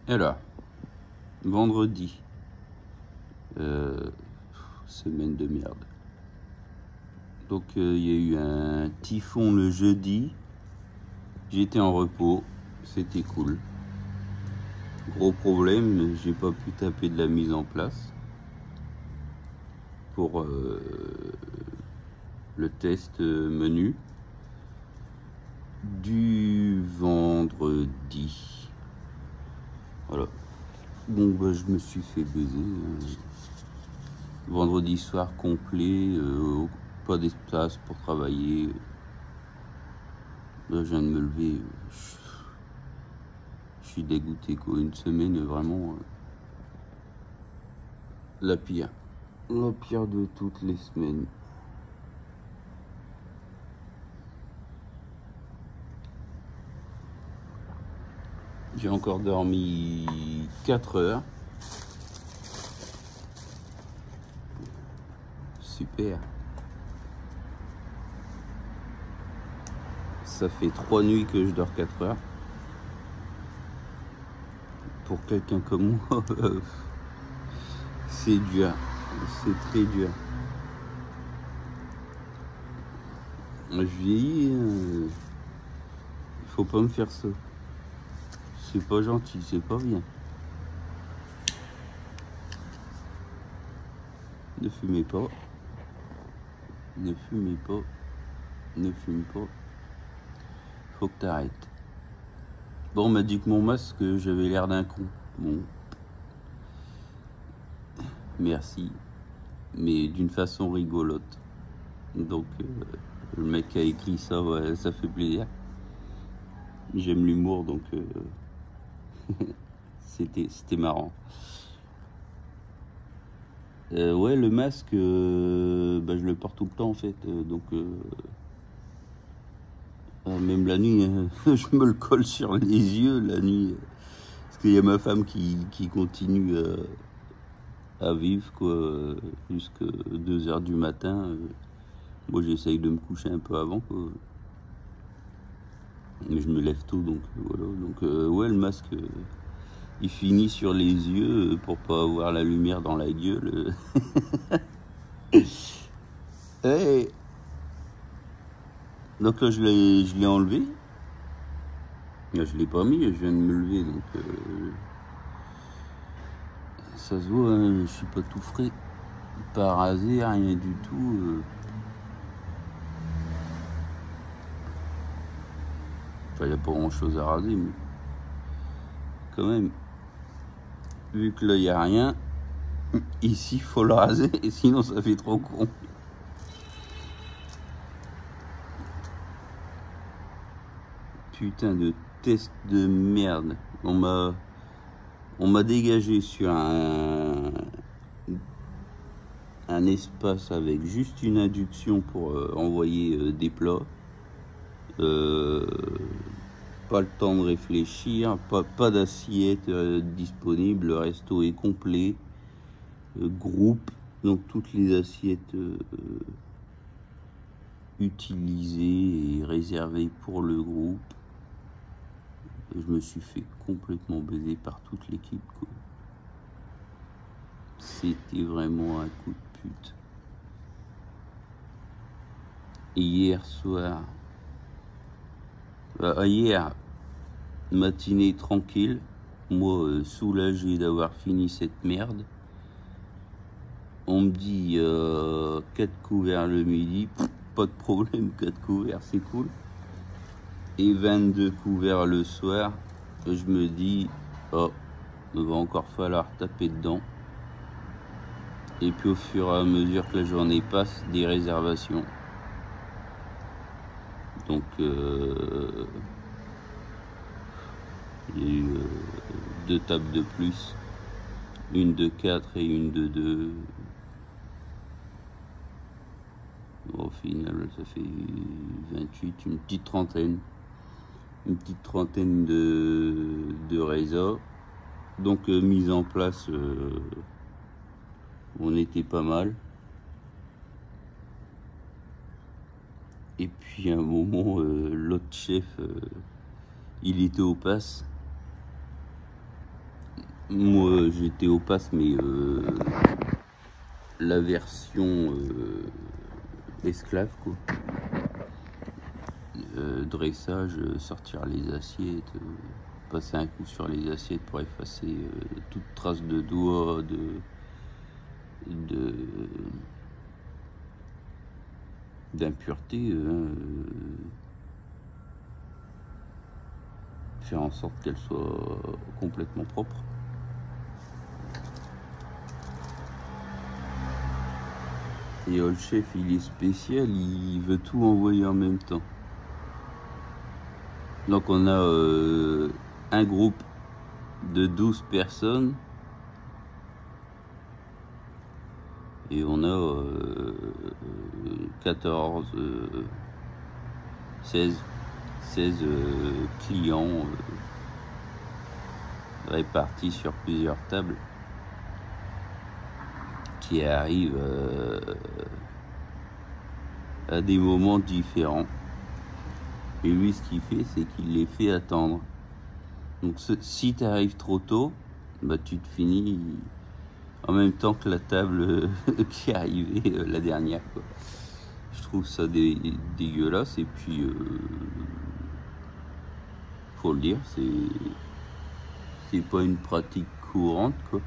Alors, vendredi, semaine de merde. Donc il y a eu un typhon le jeudi, j'étais en repos, c'était cool. Gros problème, j'ai pas pu taper de la mise en place pour le test menu du vendredi. Voilà. Bon, bah, je me suis fait baiser. Vendredi soir complet, pas d'espace pour travailler. Là, je viens de me lever. Je suis dégoûté, quoi. Une semaine, vraiment, la pire. La pire de toutes les semaines. J'ai encore dormi 4 heures. Super. Ça fait 3 nuits que je dors 4 heures. Pour quelqu'un comme moi, c'est dur. C'est très dur. Je vieillis, il faut pas me faire ça. C'est pas gentil, c'est pas bien. Ne fumez pas. Ne fumez pas. Ne fume pas. Faut que t'arrêtes. Bon, on m'a dit que mon masque, j'avais l'air d'un con. Bon. Merci. Mais d'une façon rigolote. Donc, le mec qui a écrit ça, ouais, ça fait plaisir. J'aime l'humour, donc c'était marrant. Ouais, le masque, bah, je le porte tout le temps en fait. Donc, même la nuit, je me le colle sur les yeux la nuit. Parce qu'il y a ma femme qui continue à vivre quoi, jusqu'à 2 heures du matin. Moi, j'essaye de me coucher un peu avant, quoi. Mais je me lève tôt, donc voilà. Donc, ouais, le masque, il finit sur les yeux pour pas avoir la lumière dans la gueule. Hey. Donc là, je l'ai enlevé. Là, je l'ai pas mis, je viens de me lever, donc ça se voit, hein, je suis pas tout frais. Pas rasé, rien du tout. Enfin, il n'y a pas grand chose à raser, mais quand même, vu que là, il n'y a rien, ici, il faut le raser, et sinon, ça fait trop con. Putain de test de merde. On m'a dégagé sur un espace avec juste une induction pour envoyer des plats. Pas le temps de réfléchir, pas d'assiette disponible, le resto est complet. Groupe, donc toutes les assiettes utilisées et réservées pour le groupe. Je me suis fait complètement baiser par toute l'équipe, quoi. C'était vraiment un coup de pute. Et hier soir, hier, matinée tranquille, moi soulagé d'avoir fini cette merde. On me dit 4 couverts le midi, pas de problème, 4 couverts, c'est cool. Et 22 couverts le soir, je me dis, oh, il va encore falloir taper dedans. Et puis au fur et à mesure que la journée passe, des réservations. Donc il y a eu 2 tables de plus, une de 4 et une de 2. Au final, ça fait 28, une petite trentaine de réseaux. Donc mise en place, on était pas mal. Et puis à un moment, l'autre chef, il était au pass. Moi, j'étais au pass, mais la version esclave, quoi. Dressage, sortir les assiettes, passer un coup sur les assiettes pour effacer toute trace de doigts, de d'impureté, faire en sorte qu'elle soit complètement propre. Et le chef, il est spécial, il veut tout envoyer en même temps. Donc on a un groupe de 12 personnes et on a 14, 16 clients répartis sur plusieurs tables qui arrivent à des moments différents. Et lui, ce qu'il fait, c'est qu'il les fait attendre. Donc si tu arrives trop tôt, bah, tu te finis en même temps que la table qui est arrivée la dernière, quoi. Je trouve ça dégueulasse, et puis faut le dire, c'est pas une pratique courante, quoi.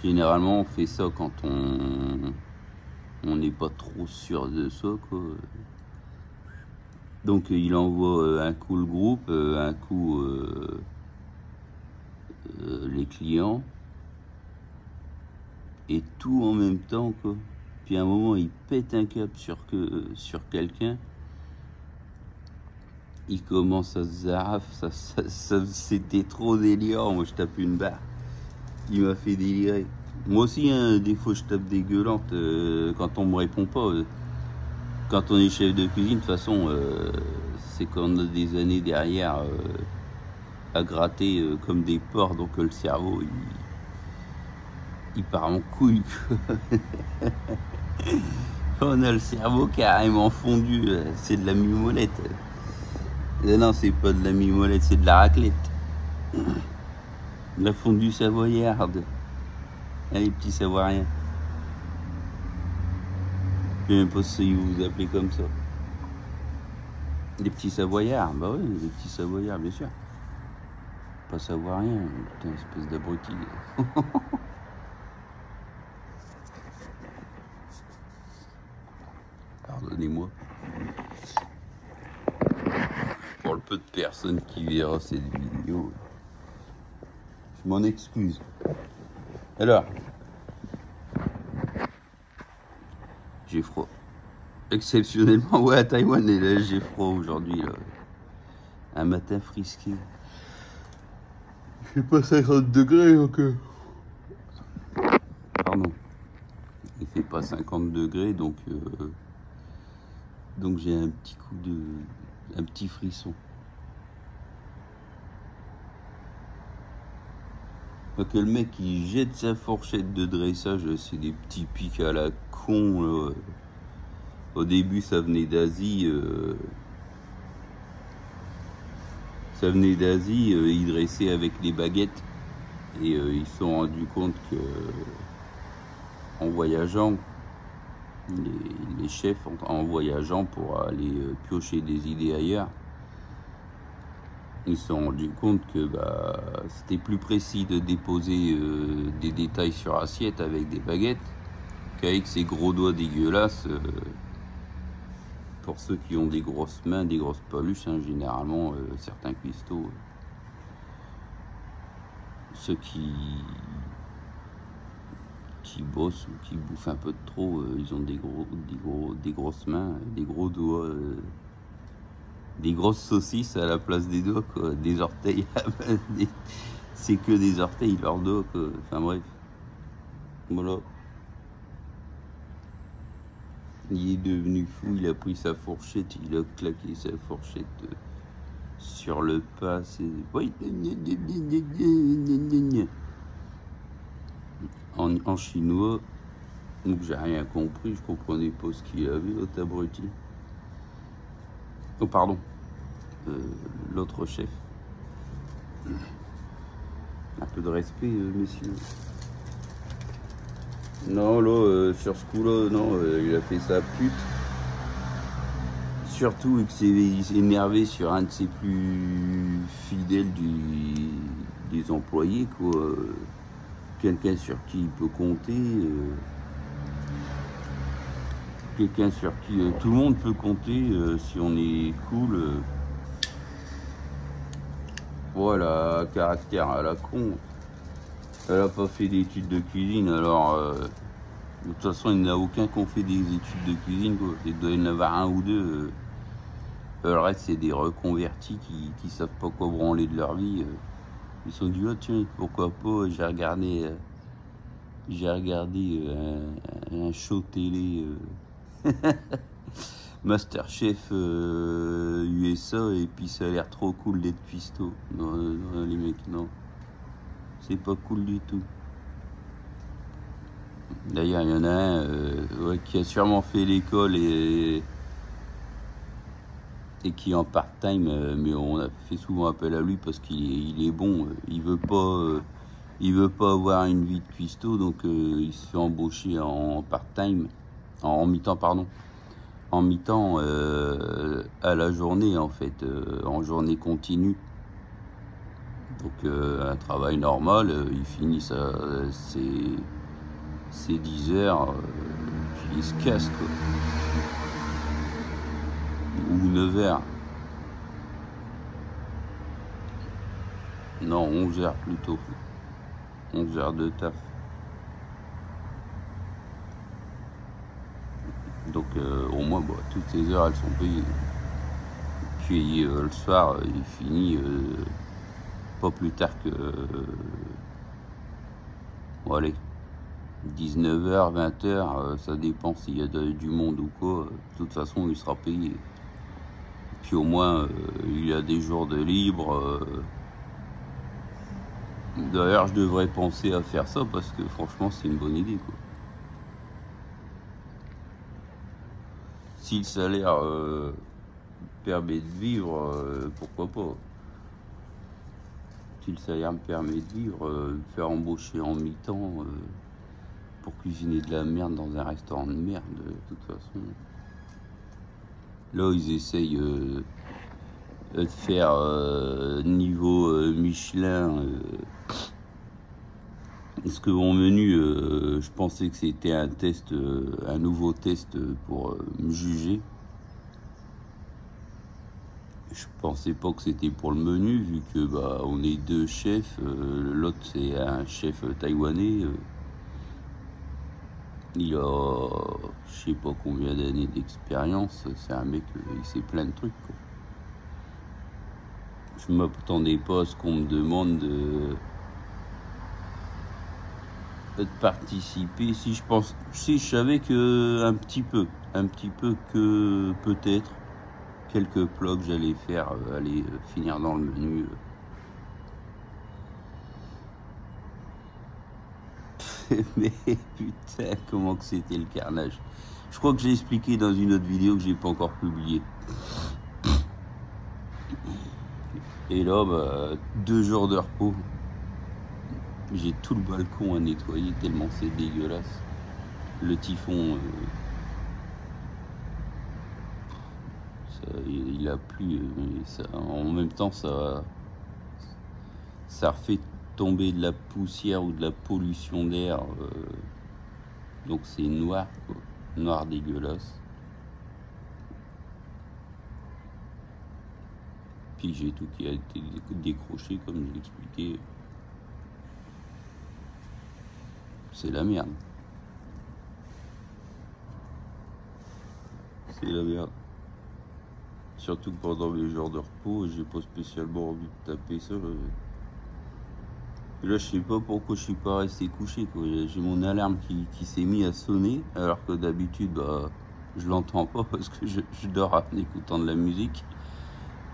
Généralement on fait ça quand on n'est pas trop sûr de soi, quoi. Donc il envoie un coup le groupe, un coup les clients, et tout en même temps, quoi. Puis à un moment il pète un câble sur quelqu'un, il commence à se zaraf, ça c'était trop délirant. Moi je tape une barre, il m'a fait délirer. Moi aussi, hein, des fois je tape des gueulantes quand on me répond pas. Quand on est chef de cuisine, de toute façon, c'est qu'on a des années derrière à gratter comme des porcs, donc le cerveau il part en couille, quoi. On a le cerveau carrément fondu, c'est de la mimolette. Non, c'est pas de la mimolette, c'est de la raclette. La fondue savoyarde. Les petits savoiriens. Je sais même pas si vous vous appelez comme ça. Les petits savoyards, bah oui, les petits savoyards, bien sûr. Pas savoirien, putain, espèce d'abruti. Pardonnez-moi. Pour le peu de personnes qui verront cette vidéo, je m'en excuse. Alors, j'ai froid. Exceptionnellement, ouais, à Taïwan, et là, j'ai froid aujourd'hui, là. Un matin frisqué. Il fait pas 50 degrés, donc... Pardon. Il fait pas 50 degrés, donc j'ai un petit coup un petit frisson. Donc le mec il jette sa fourchette de dressage, c'est des petits pics à la con, là. Au début ça venait d'Asie, ils dressaient avec les baguettes, et ils se sont rendus compte que en voyageant, les chefs en voyageant pour aller piocher des idées ailleurs, ils se sont rendus compte que bah, c'était plus précis de déposer des détails sur assiette avec des baguettes qu'avec ces gros doigts dégueulasses. Pour ceux qui ont des grosses mains, des grosses paluches, hein, généralement certains cuistots, ceux qui bossent ou qui bouffent un peu de trop, ils ont des grosses mains, des gros doigts, des grosses saucisses à la place des doigts, quoi. Des orteils, c'est que des orteils leurs doigts, quoi. Enfin bref, voilà. Il est devenu fou, il a pris sa fourchette, il a claqué sa fourchette sur le pas, c'est... En chinois, donc j'ai rien compris, je comprenais pas ce qu'il avait, l'autre abruti. Oh pardon, l'autre chef. Un peu de respect, messieurs. Non, là, sur ce coup-là, non, il a fait sa pute. Surtout qu'il s'est énervé sur un de ses plus fidèles des employés, quoi. Quelqu'un sur qui il peut compter. Quelqu'un sur qui tout le monde peut compter si on est cool. Voilà, caractère à la con. Elle a pas fait d'études de cuisine, alors de toute façon il n'y en a aucun qui ont fait des études de cuisine, quoi. Il doit y en avoir un ou deux. Le reste c'est des reconvertis qui savent pas quoi branler de leur vie. Ils se sont dit oh tiens pourquoi pas, j'ai regardé un show télé Masterchef USA et puis ça a l'air trop cool d'être cuistot. Non, non, les mecs, non. C'est pas cool du tout. D'ailleurs, il y en a un ouais, qui a sûrement fait l'école et qui est en part-time, mais on a fait souvent appel à lui parce qu'il est bon. Il veut pas avoir une vie de cuistot, donc il se fait embaucher en part-time, en mi-temps, pardon. En mi-temps à la journée en fait, en journée continue. Donc un travail normal, il finit ses 10 heures, puis il se casse quoi. Ou 9 heures. Non, 11 heures plutôt. 11 heures de taf. Donc au moins bah, toutes ces heures elles sont payées. Puis le soir il finit pas plus tard que bon, allez 19h, 20h, ça dépend s'il y a du monde ou quoi. De toute façon il sera payé. Puis au moins il y a des jours de libre. D'ailleurs je devrais penser à faire ça parce que franchement c'est une bonne idée quoi. Si le salaire permet de vivre, pourquoi pas. Si le salaire me permet de vivre, me faire embaucher en mi-temps pour cuisiner de la merde dans un restaurant de merde, de toute façon. Là, ils essayent de faire niveau Michelin. Parce que mon menu, je pensais que c'était un test, un nouveau test pour me juger. Je pensais pas que c'était pour le menu, vu que bah on est deux chefs. L'autre c'est un chef taïwanais. Il a je sais pas combien d'années d'expérience. C'est un mec, il sait plein de trucs quoi. Je m'attendais pas à ce qu'on me demande de participer. Si je savais que un petit peu que peut-être quelques plats que j'allais faire, aller finir dans le menu. Mais putain, comment que c'était le carnage. Je crois que j'ai expliqué dans une autre vidéo que j'ai pas encore publiée. Et là, bah, 2 jours de repos. J'ai tout le balcon à nettoyer tellement c'est dégueulasse. Le typhon, il a plu. En même temps, ça refait tomber de la poussière ou de la pollution d'air. Donc c'est noir, quoi. Noir dégueulasse. Puis j'ai tout qui a été décroché comme je l'expliquais. C'est la merde. C'est la merde. Surtout que pendant mes jours de repos, j'ai pas spécialement envie de taper ça. Et là, je sais pas pourquoi je suis pas resté couché, quoi. J'ai mon alarme qui s'est mis à sonner, alors que d'habitude, bah, je l'entends pas parce que je dors en écoutant de la musique.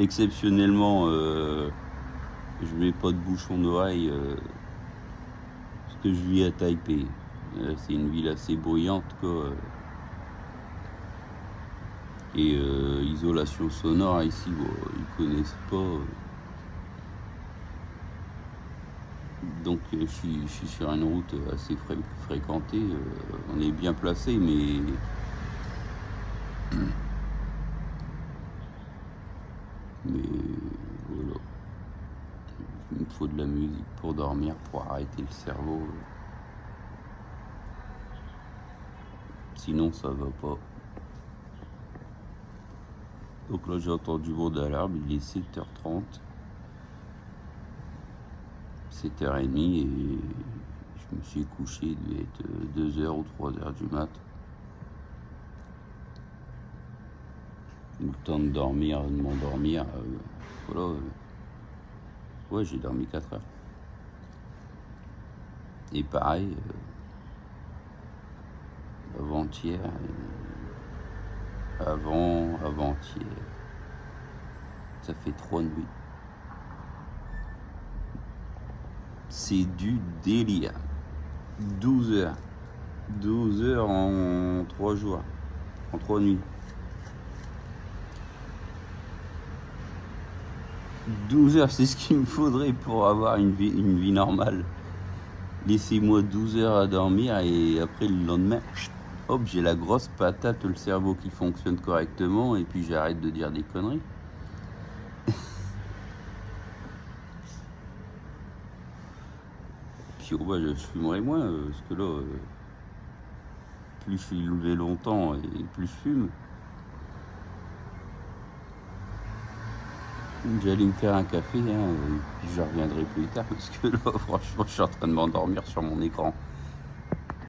Exceptionnellement, je mets pas de bouchon d'oreille parce que je vis à Taipei. C'est une ville assez bruyante, quoi. Et isolation sonore ici, bon, ils connaissent pas. Donc je suis sur une route assez fréquentée. On est bien placé, mais voilà. Il me faut de la musique pour dormir, pour arrêter le cerveau. Sinon ça va pas. Donc là j'ai entendu mon alarme, il est 7h30. 7h30 et je me suis couché, il devait être 2h ou 3h du mat. Le temps de dormir, de m'endormir, voilà. Ouais, j'ai dormi 4 heures. Et pareil, avant-hier, avant-hier, ça fait 3 nuits. C'est du délire. 12 heures. 12 heures en 3 jours. En 3 nuits. 12 heures, c'est ce qu'il me faudrait pour avoir une vie normale. Laissez-moi 12 heures à dormir et après le lendemain, hop, j'ai la grosse patate, le cerveau qui fonctionne correctement et puis j'arrête de dire des conneries. Puis oh, bah, je fumerai moins parce que là, plus je suis levé longtemps et plus je fume. J'allais me faire un café, hein, puis je reviendrai plus tard parce que là, franchement, je suis en train de m'endormir sur mon écran.